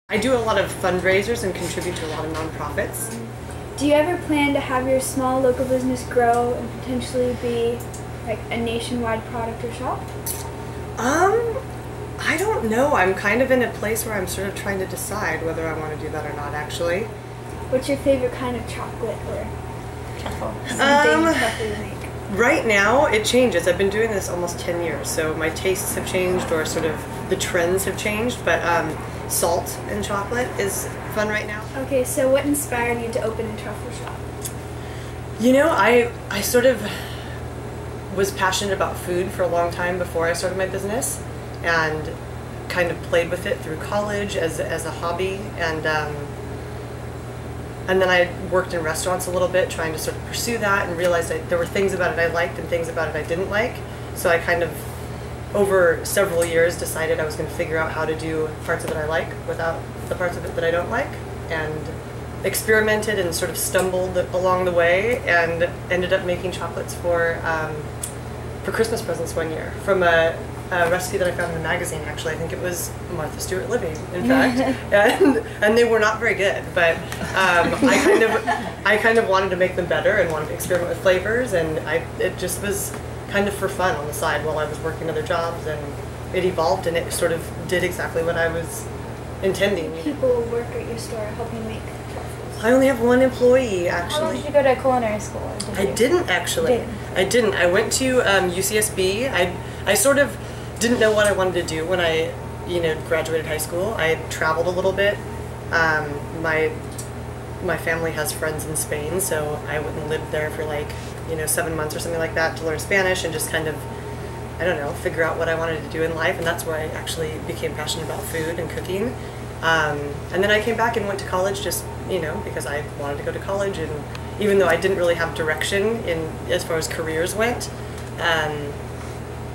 I do a lot of fundraisers and contribute to a lot of nonprofits. Do you ever plan to have your small local business grow and potentially be like a nationwide product or shop? I don't know. I'm kind of in a place where I'm sort of trying to decide whether I want to do that or not, actually. What's your favorite kind of chocolate or truffle? Truffle you make? Right now, it changes. I've been doing this almost 10 years, so my tastes have changed, or sort of the trends have changed, but salt and chocolate is fun right now. Okay, so what inspired you to open a truffle shop? You know, I sort of was passionate about food for a long time before I started my business, and kind of played with it through college as a hobby, and then I worked in restaurants a little bit trying to sort of pursue that, and realized that there were things about it I liked and things about it I didn't like. So I kind of, over several years, decided I was going to figure out how to do parts of it I like without the parts of it that I don't like, and experimented and sort of stumbled along the way, and ended up making chocolates for Christmas presents one year from a recipe that I found in a magazine. Actually, I think it was Martha Stewart Living, in fact, and they were not very good. But I kind of wanted to make them better and wanted to experiment with flavors, and it just was kind of for fun on the side while I was working other jobs, and it evolved, and it sort of did exactly what I was intending. People work at your store helping make truffles. I only have one employee, actually. How long did you go to culinary school? I didn't actually. I didn't. I went to UCSB. I sort of didn't know what I wanted to do when I, graduated high school. I traveled a little bit. My family has friends in Spain, so I went and lived there for 7 months or something like that to learn Spanish and just kind of, I don't know, figure out what I wanted to do in life. And that's where I actually became passionate about food and cooking. And then I came back and went to college just, because I wanted to go to college, and even though I didn't really have direction as far as careers went.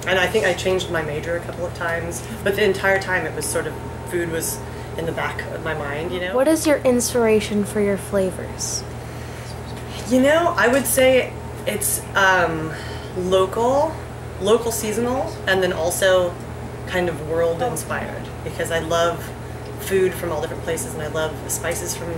And I think I changed my major a couple of times, but the entire time it was sort of, food was in the back of my mind, What is your inspiration for your flavors? I would say it's local, seasonal, and then also kind of world inspired, because I love food from all different places, and I love spices from,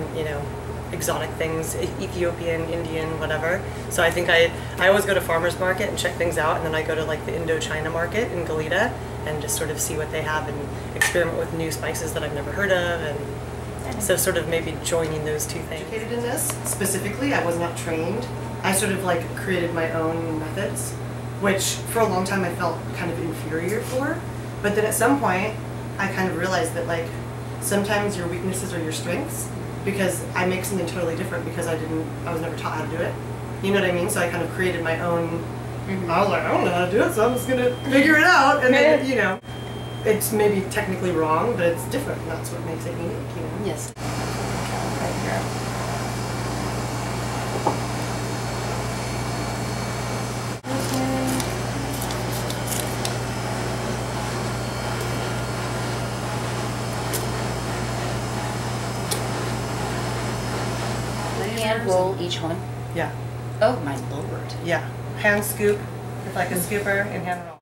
exotic things, Ethiopian, Indian, whatever. So I think I always go to farmers market and check things out, and then I go to the Indochina market in Goleta and just sort of see what they have and experiment with new spices that I've never heard of, and so sort of maybe joining those two things. Educated in this, specifically, I was not trained. I sort of created my own methods, which for a long time I felt kind of inferior for, but then at some point I kind of realized that sometimes your weaknesses are your strengths, because I make something totally different because I was never taught how to do it. You know what I mean? So I kind of created my own, I was like, I don't know how to do it, so I'm just gonna figure it out, and then, it's maybe technically wrong, but it's different, and that's what makes it unique, Yes. Hand roll each one? Yeah. Oh my lord. Yeah. Hand scoop, with a scooper, and hand roll.